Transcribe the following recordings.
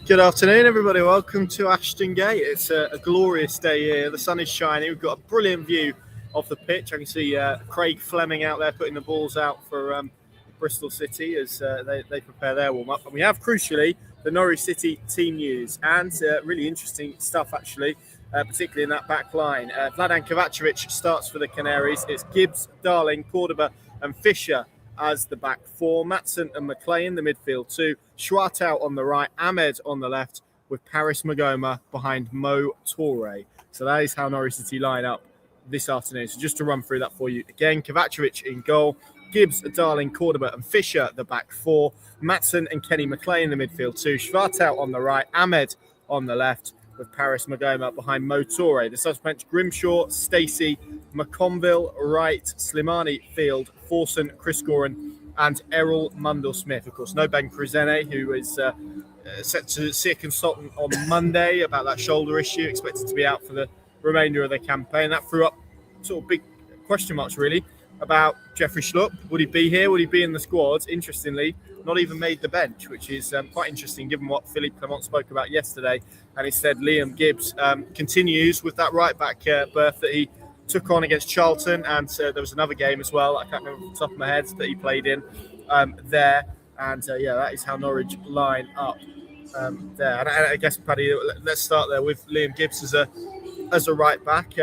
Good afternoon, everybody. Welcome to Ashton Gate. It's a glorious day here. The sun is shining. We've got a brilliant view of the pitch. I can see Craig Fleming out there putting the balls out for Bristol City as they prepare their warm-up. And we have, crucially, the Norwich City team news and really interesting stuff, actually, particularly in that back line. Vladan Kovacevic starts for the Canaries. It's Gibbs, Darling, Cordoba and Fisher as the back four. Maatsen and McLean, the midfield two. Schwartau on the right, Ahmed on the left, with Paris Magoma behind Mo Toure. So that is how Norwich City line up this afternoon. So just to run through that for you again, Kovacevic in goal, Gibbs, Darling, Cordoba and Fisher, the back four. Maatsen and Kenny McLean, the midfield two. Schwartau on the right, Ahmed on the left, with Paris Magoma behind Mo Toure. The subs bench, Grimshaw, Stacey, McConville, Wright, Slimani, Field, Forson, Chris Goran and Errol Mundell-Smith. Of course, no Ben Krezene, who is set to see a consultant on Monday about that shoulder issue, expected to be out for the remainder of the campaign. That threw up sort of big question marks, really, about Jeffrey Schlupp. Would he be here? Would he be in the squad? Interestingly, not even made the bench, which is quite interesting given what Philippe Clement spoke about yesterday. And he said Liam Gibbs continues with that right-back berth that he took on against Charlton, and there was another game as well, I can't remember off the top of my head, that he played in there. And that is how Norwich line up there. And I guess, Paddy, let's start there with Liam Gibbs as a right-back.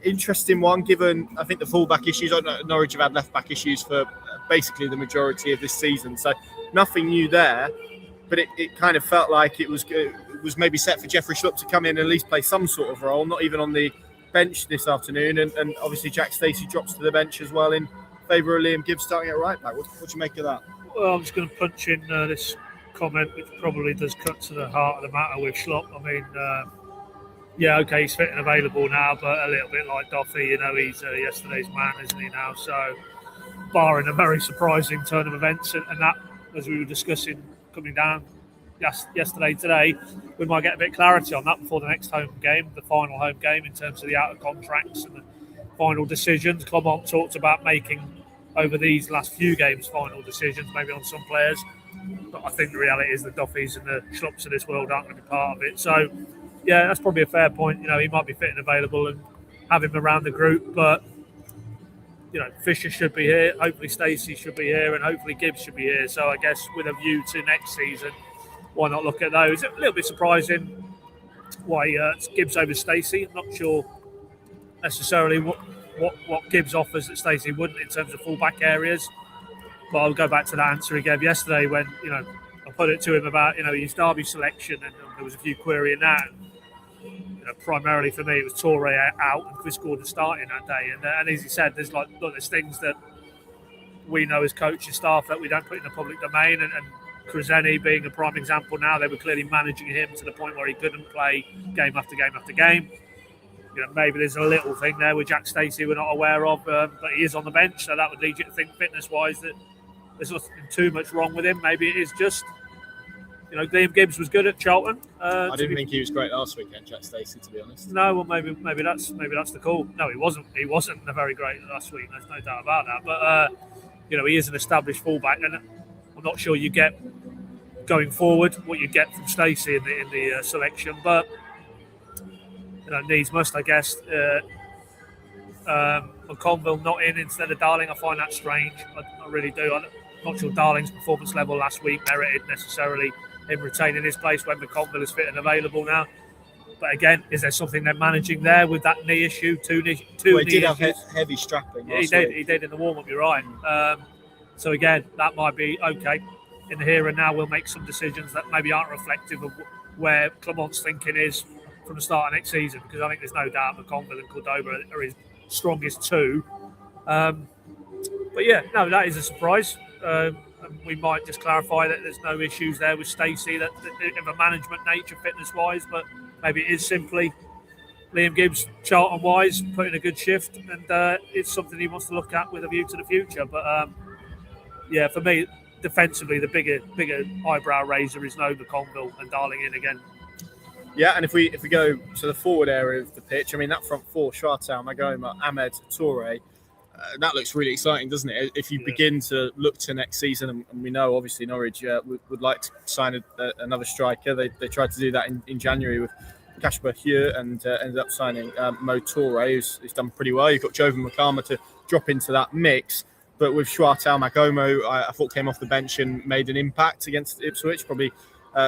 Interesting one, given I think the full-back issues. Norwich have had left-back issues for basically the majority of this season, so nothing new there. But it kind of felt like it was maybe set for Jeffrey Schlupp to come in and at least play some sort of role, not even on the bench this afternoon. And obviously Jack Stacey drops to the bench as well in favour of Liam Gibbs starting at right back. What do you make of that? Well, I'm just going to punch in this comment, which probably does cut to the heart of the matter with Schlupp. I mean, okay, he's fit and available now, but a little bit like Duffy, he's yesterday's man, isn't he now? So, barring a very surprising turn of events, and that, as we were discussing coming down today, we might get a bit of clarity on that before the next home game, the final home game, in terms of the out of contracts and the final decisions. Clement talked about making, over these last few games, final decisions, maybe on some players. But I think the reality is the Duffys and the Schlupps of this world aren't going to be part of it. So, yeah, that's probably a fair point. He might be fit and available and have him around the group, but Fisher should be here, hopefully Stacey should be here, and hopefully Gibbs should be here. So I guess with a view to next season, why not look at those? A little bit surprising why Gibbs over Stacey. I'm not sure necessarily what Gibbs offers that Stacey wouldn't in terms of full-back areas. But I'll go back to that answer he gave yesterday when, I put it to him about, his Derby selection, and there was a few querying that. Primarily for me, it was Toure out and Chris Gordon starting that day. And as he said, there's things that we know as coaching staff that we don't put in the public domain. And Krezene being a prime example now, they were clearly managing him to the point where he couldn't play game after game after game. Maybe there's a little thing there with Jack Stacey we're not aware of, but he is on the bench, so that would lead you to think fitness-wise that there's nothing too much wrong with him. Maybe it is just, Liam Gibbs was good at Charlton. I didn't think he was great last weekend, Jack Stacey, to be honest. No, well, maybe that's the call. No, he wasn't. He wasn't very great last week. There's no doubt about that. But he is an established fullback, and I'm not sure you get going forward what you get from Stacey in the selection. But needs must, I guess. McConville not in instead of Darling, I find that strange. I really do. I'm not sure Darling's performance level last week merited necessarily him retaining his place when McConville is fit and available now. But again, is there something they're managing there with that knee issue? Two knee he did issues? Have heavy strapping. Yeah, he did in the warm-up, you're right. So again, that might be okay. In the here and now, we'll make some decisions that maybe aren't reflective of where Clement's thinking is from the start of next season, because I think there's no doubt McConville and Cordoba are his strongest two. But yeah, no, that is a surprise. We might just clarify that there's no issues there with Stacey that of a management nature, fitness-wise, but maybe it is simply Liam Gibbs, Charlton-wise, putting a good shift, and it's something he wants to look at with a view to the future. But for me, defensively, the bigger eyebrow raiser is no McConville and Darling in again. Yeah, and if we go to the forward area of the pitch, I mean, that front four, Schwartau, Magoma, Ahmed, Toure, that looks really exciting, doesn't it? If you begin to look to next season, and we know obviously Norwich would like to sign another striker. They tried to do that in January with Kasper Hjør and ended up signing Mo Toure, who's done pretty well. You've got Jovan Makama to drop into that mix. But with Schwartau Magomo, I thought came off the bench and made an impact against Ipswich, probably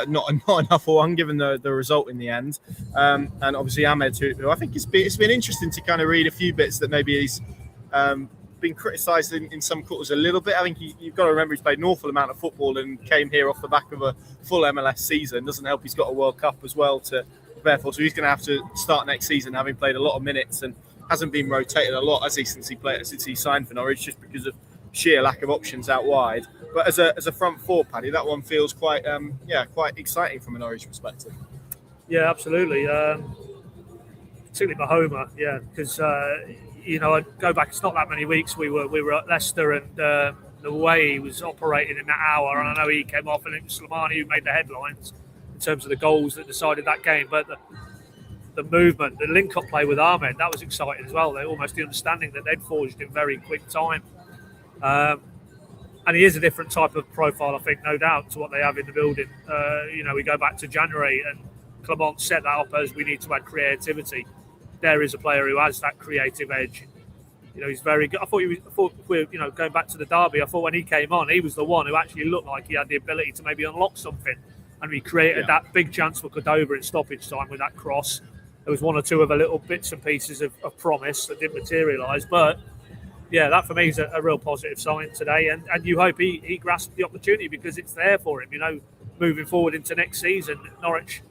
not enough for one, given the result in the end. And obviously Ahmed, who I think it's been interesting to kind of read a few bits that maybe he's been criticised in some quarters a little bit. I think you've got to remember he's played an awful amount of football and came here off the back of a full MLS season. Doesn't help he's got a World Cup as well to prepare for. So he's going to have to start next season having played a lot of minutes and hasn't been rotated a lot, has he, since he signed for Norwich, just because of sheer lack of options out wide. But as a front four, Paddy, that one feels quite exciting from a Norwich perspective. Yeah, absolutely. Particularly Mahoma, because I go back. It's not that many weeks. We were at Leicester, and the way he was operating in that hour, and I know he came off, and it was Slimani who made the headlines in terms of the goals that decided that game. But the movement, the link-up play with Ahmed, that was exciting as well. Almost the understanding that they'd forged in very quick time. And he is a different type of profile, I think, no doubt, to what they have in the building. We go back to January, and Clement set that up as we need to add creativity. There is a player who has that creative edge. He's very good. I thought we're going back to the derby. I thought when he came on, he was the one who actually looked like he had the ability to maybe unlock something. And we created that big chance for Cordova in stoppage time with that cross. There was one or two of the little bits and pieces of promise that didn't materialise. But, yeah, that for me is a real positive sign today. And you hope he grasped the opportunity because it's there for him, moving forward into next season. Norwich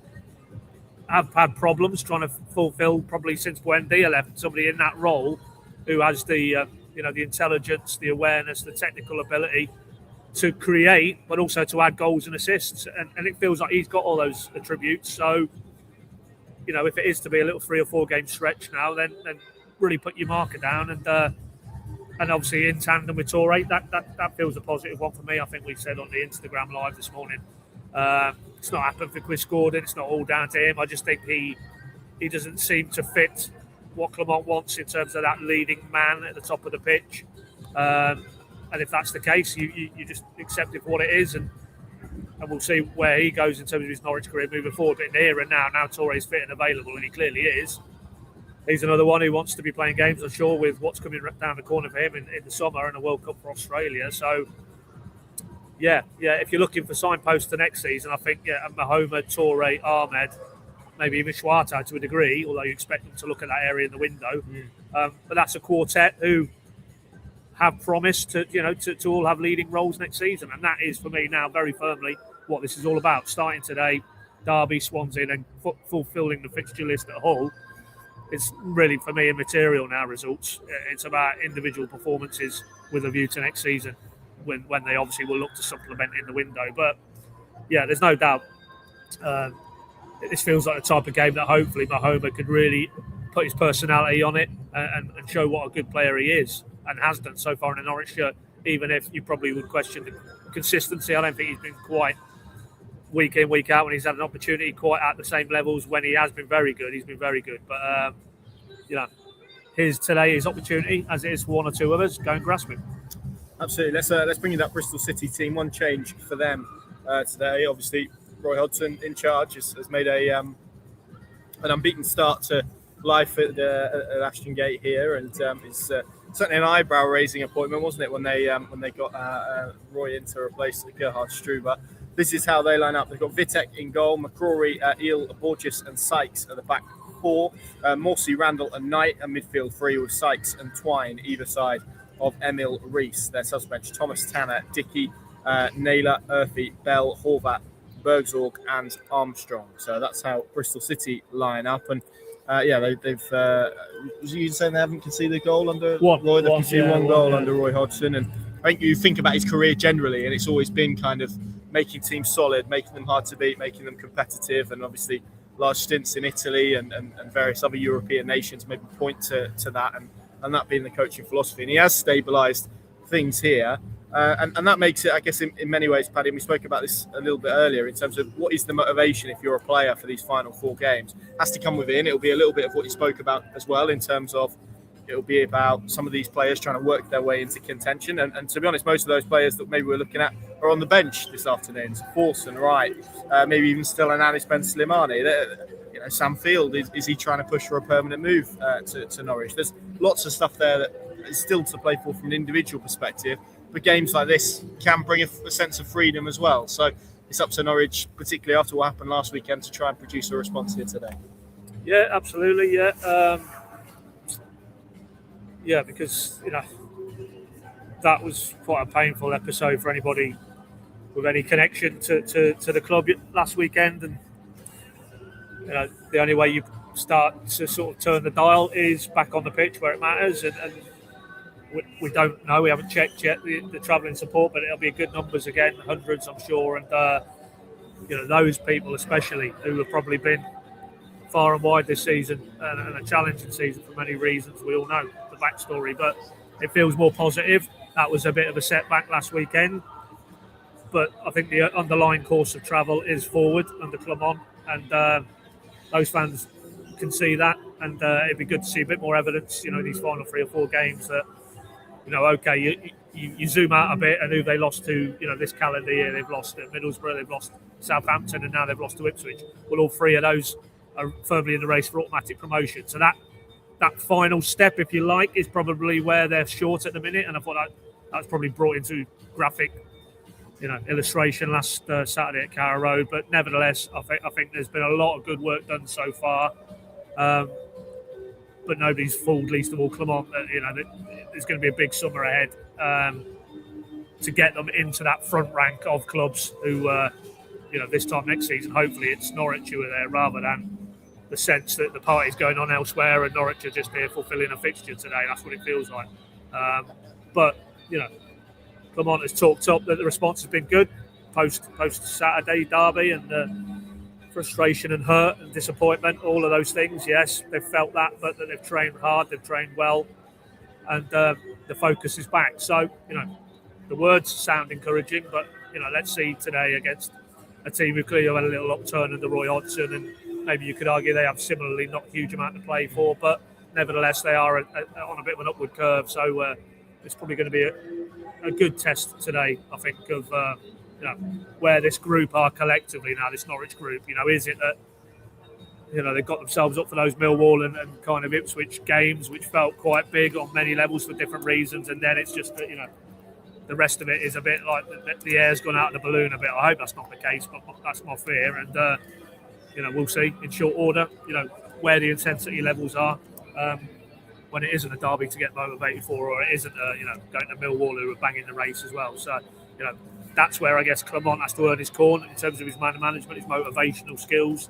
have had problems trying to fulfil, probably since Buendia left, somebody in that role who has the intelligence, the awareness, the technical ability to create, but also to add goals and assists. And it feels like he's got all those attributes. So, if it is to be a little 3 or 4 game stretch now, then really put your marker down. And obviously in tandem with Toure, that feels a positive one for me. I think we said on the Instagram live this morning, it's not happened for Chris Gordon. It's not all down to him. I just think he doesn't seem to fit what Clement wants in terms of that leading man at the top of the pitch. And if that's the case, you just accept it for what it is, and we'll see where he goes in terms of his Norwich career moving forward. But in the here and now Toure's fit and available, and he clearly is. He's another one who wants to be playing games, I'm sure, with what's coming down the corner for him in the summer and a World Cup for Australia. So, if you're looking for signposts to next season, I think Mahoma, Toure, Ahmed, maybe even Schwartau to a degree, although you expect them to look at that area in the window. But that's a quartet who have promised to all have leading roles next season. And that is, for me now, very firmly what this is all about. Starting today, Derby, Swansea, and fulfilling the fixture list at Hull. It's really, for me, immaterial now, results. It's about individual performances with a view to next season when they obviously will look to supplement in the window. But, there's no doubt this feels like the type of game that hopefully Mahoma could really put his personality on it and show what a good player he is and has done so far in the Norwich shirt, even if you probably would question the consistency. I don't think he's been quite week in, week out when he's had an opportunity quite at the same levels. When he has been very good, he's been very good. But, his opportunity, as it is for one or two others, go and grasp it. Absolutely. Let's bring in that Bristol City team. One change for them today. Obviously, Roy Hodgson in charge has made an unbeaten start to life at Ashton Gate here, and it's certainly an eyebrow-raising appointment, wasn't it, when they got Roy in to replace Gerhard Struber. This is how they line up. They've got Vitek in goal, McCrory, Eel, Borges and Sykes at the back 4, Morsey, Randall and Knight, and midfield 3 with Sykes and Twine either side of Emil Rees. Their subbench: Thomas, Tanner, Dickey, Naylor, Urfi, Bell, Horvat, Bergsorg and Armstrong. So that's how Bristol City line up. And they've was you saying they haven't conceded a goal under Roy? They've conceded one goal under Roy Hodgson. And I think you think about his career generally, and it's always been kind of making teams solid, making them hard to beat, making them competitive, and obviously large stints in Italy and various other European nations maybe point to that, and that being the coaching philosophy. And he has stabilised things here. And that makes it, I guess, in many ways, Paddy, and we spoke about this a little bit earlier, in terms of what is the motivation if you're a player for these final 4 games. It has to come within. It'll be a little bit of what you spoke about as well, in terms of it'll be about some of these players trying to work their way into contention. And to be honest, most of those players that maybe we're looking at are on the bench this afternoon. So Forson, Wright, maybe even still an Anis Ben Slimani. Sam Field, is he trying to push for a permanent move to Norwich? There's lots of stuff there that is still to play for from an individual perspective. But games like this can bring a sense of freedom as well. So it's up to Norwich, particularly after what happened last weekend, to try and produce a response here today. Yeah, absolutely. Yeah. Because that was quite a painful episode for anybody with any connection to the club last weekend, and the only way you start to sort of turn the dial is back on the pitch where it matters, and we don't know, we haven't checked yet the travelling support, but it'll be good numbers again, hundreds I'm sure, and those people especially who have probably been far and wide this season, and a challenging season for many reasons. We all know the backstory, but it feels more positive. That was a bit of a setback last weekend, but I think the underlying course of travel is forward under Clement, and those fans can see that, and it'd be good to see a bit more evidence, in these final 3 or 4 games that, you zoom out a bit, and who they lost to, this calendar year, they've lost at Middlesbrough, they've lost Southampton, and now they've lost to Ipswich. Well, all 3 of those are firmly in the race for automatic promotion. So that final step, if you like, is probably where they're short at the minute, and I thought that was probably brought into graphic, illustration last Saturday at Carrow Road. But nevertheless, I think there's been a lot of good work done so far. But nobody's fooled, least of all Clement, that there's going to be a big summer ahead to get them into that front rank of clubs who, this time next season, hopefully it's Norwich who are there, rather than the sense that the party's going on elsewhere and Norwich are just here fulfilling a fixture today. That's what it feels like. But Clement has talked up that the response has been good post Saturday derby, and frustration and hurt and disappointment, all of those things. Yes, they've felt that, but that they've trained hard, they've trained well, and the focus is back. So, the words sound encouraging, but, let's see today against a team who clearly had a little upturn under Roy Hodgson, and maybe you could argue they have similarly not a huge amount to play for, but nevertheless they are on a bit of an upward curve. So it's probably going to be a good test today, I think, of where this group are collectively now, this Norwich group. Is it that they've got themselves up for those Millwall and kind of Ipswich games, which felt quite big on many levels for different reasons, and then it's just that the rest of it is a bit like the air's gone out of the balloon a bit. I hope that's not the case, but that's my fear, and we'll see in short order where the intensity levels are when it isn't a derby to get motivated for, or it isn't going to Millwall who are banging the race as well. So that's where I guess Clement has to earn his corn in terms of his man management, his motivational skills.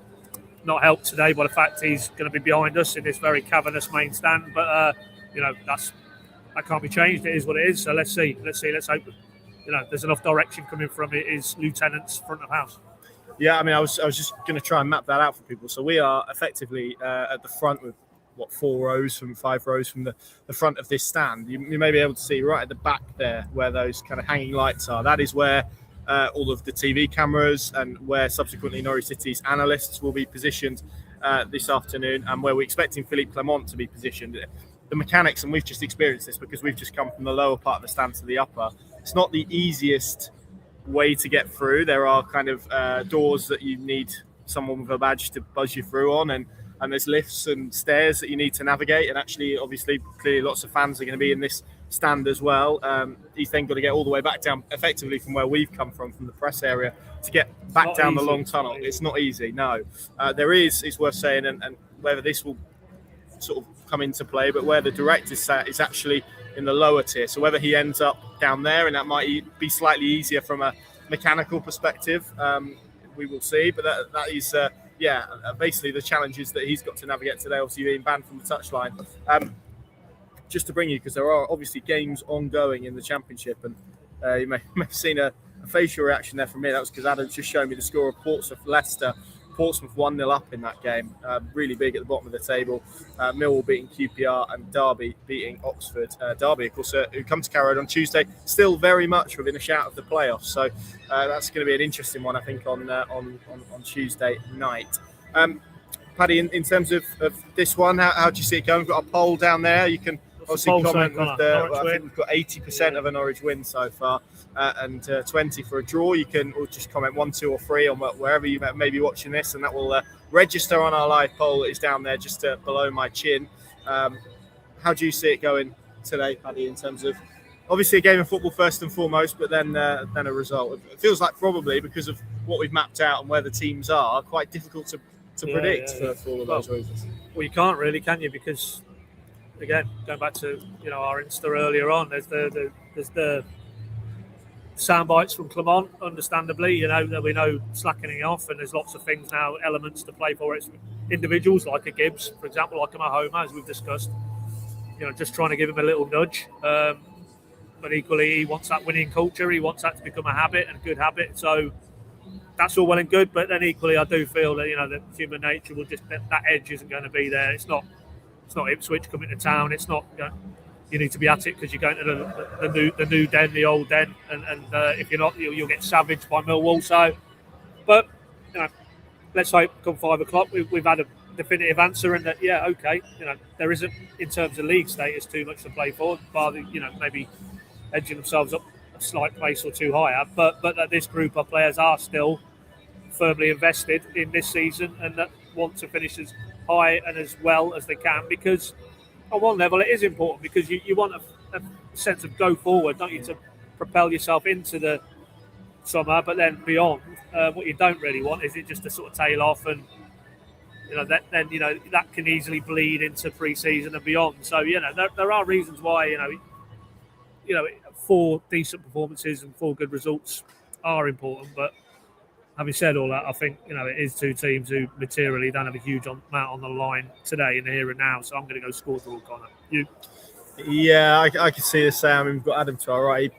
Not helped today by the fact he's going to be behind us in this very cavernous main stand, but that can't be changed. It is what it is. So let's see. Let's hope there's enough direction coming from his lieutenant's front of house. Yeah, I mean, I was just going to try and map that out for people. So we are effectively at the front with 5 rows from the front of this stand. You may be able to see right at the back there where those kind of hanging lights are. That is where all of the TV cameras and where subsequently Norwich City's analysts will be positioned this afternoon, and where we're expecting Philippe Clement to be positioned. The mechanics, and we've just experienced this because we've just come from the lower part of the stand to the upper, it's not the easiest way to get through. There are kind of doors that you need someone with a badge to buzz you through on, and there's lifts and stairs that you need to navigate, and actually obviously clearly lots of fans are going to be in this stand as well. He's then got to get all the way back down effectively from where we've come from the press area, to get back down the long tunnel. It's not easy, no. It's worth saying, and whether this will sort of come into play, but where the director sat is actually in the lower tier, so whether he ends up down there, and that might be slightly easier from a mechanical perspective, we will see. But that is basically the challenges that he's got to navigate today, obviously being banned from the touchline. Just to bring you, because there are obviously games ongoing in the Championship, and you may have seen a facial reaction there from me. That was because Adam's just showing me the score of Portsmouth-Leicester. Portsmouth 1-0 up in that game, really big at the bottom of the table. Millwall beating QPR and Derby beating Oxford. Derby, of course, who come to Carrow Road on Tuesday, still very much within a shout of the playoffs. So that's going to be an interesting one, I think, on Tuesday night. Paddy, in terms of this one, how do you see it going? We've got a poll down there. You can obviously poll comment saying, with Connor? I think we've got 80% of a Norwich win so far, and 20 for a draw. You can just comment 1, 2, or 3 on wherever you may be watching this, and that will register on our live poll. It's down there just below my chin. How do you see it going today, Paddy, in terms of obviously a game of football first and foremost, but then a result? It feels like probably because of what we've mapped out and where the teams are, quite difficult to predict for all of those reasons. Well, you can't really, can you? Because again, going back to our Insta earlier on, there's the sound bites from Clement, understandably, that we know slackening off, and there's lots of things now, elements to play for. It's individuals like a Gibbs, for example, like a Mahoma, as we've discussed, just trying to give him a little nudge. But equally, he wants that winning culture. He wants that to become a habit and a good habit. So that's all well and good. But then equally, I do feel that that human nature will just that edge isn't going to be there. It's not Ipswich coming to town. It's not. You need to be at it because you're going to the new den, the old den, and if you're not, you'll get savaged by Millwall. So, but let's hope come 5 o'clock we've had a definitive answer, and that okay, there isn't in terms of league status too much to play for, bar maybe edging themselves up a slight place or two higher, but that this group of players are still firmly invested in this season and that want to finish as high and as well as they can, because on one level it is important, because you want a sense of go forward, don't you, to propel yourself into the summer, but then beyond. What you don't really want is it just to sort of tail off, and that can easily bleed into pre-season and beyond. So there are reasons why 4 decent performances and 4 good results are important. But having said all that, I think it is 2 teams who materially don't have a huge amount on the line today in the here and now. So I'm going to go score draw, Connor. You? Yeah, I can see the same. We've got Adam to our right.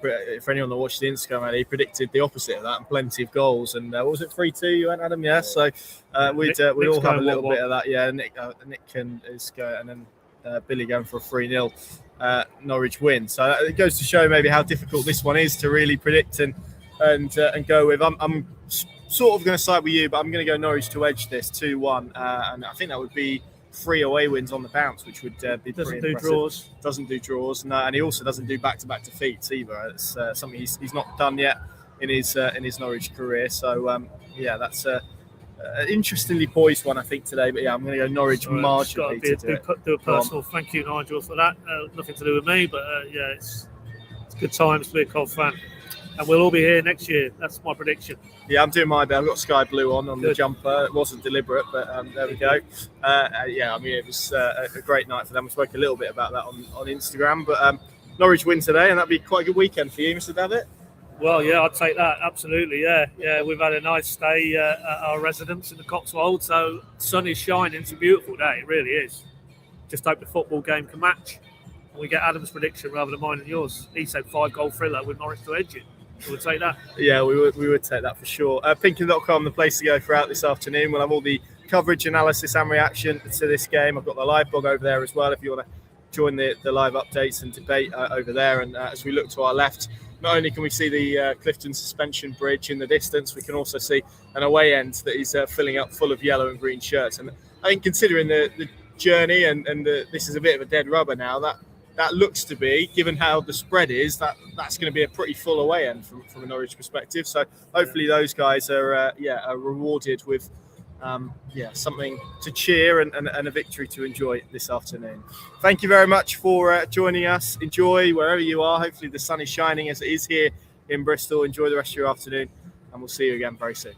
For anyone that watched the Instagram, he predicted the opposite of that and plenty of goals. And what was it, 3-2 you went, Adam? Yeah, so we'd all have a little bit of that. Yeah, Nick is going, and then Billy going for a 3-0 Norwich win. So it goes to show maybe how difficult this one is to really predict and go with. I'm sort of going to side with you, but I'm going to go Norwich to edge this 2-1, and I think that would be 3 away wins on the bounce, which would be pretty impressive. Doesn't do draws, no, and he also doesn't do back-to-back defeats either. It's something he's not done yet in his Norwich career. So that's an interestingly poised one, I think, today. But I'm going to go Norwich marginally to do a personal thank you, Nigel, for that. Nothing to do with me, but it's good times to be a Cov fan. And we'll all be here next year. That's my prediction. Yeah, I'm doing my bit. I've got sky blue on the jumper. It wasn't deliberate, but there we go. It was a great night for them. We spoke a little bit about that on Instagram. But Norwich win today, and that'd be quite a good weekend for you, Mr. Davitt. Well, yeah, I'd take that. Absolutely, yeah. We've had a nice stay at our residence in the Cotswolds. So sun is shining. It's a beautiful day. It really is. Just hope the football game can match. And we get Adam's prediction rather than mine and yours. He said 5-goal thriller with Norwich to edge it. We would take that. Yeah, we would take that for sure. Pinkin.com, the place to go throughout this afternoon. We'll have all the coverage, analysis and reaction to this game. I've got the live blog over there as well if you want to join the live updates and debate over there. And as we look to our left, not only can we see the Clifton Suspension Bridge in the distance, we can also see an away end that is filling up full of yellow and green shirts. And I think considering the journey and this is a bit of a dead rubber now, that looks to be, given how the spread is, that's going to be a pretty full away end from a Norwich perspective. So hopefully those guys are rewarded with something to cheer and a victory to enjoy this afternoon. Thank you very much for joining us. Enjoy wherever you are. Hopefully the sun is shining as it is here in Bristol. Enjoy the rest of your afternoon, and we'll see you again very soon.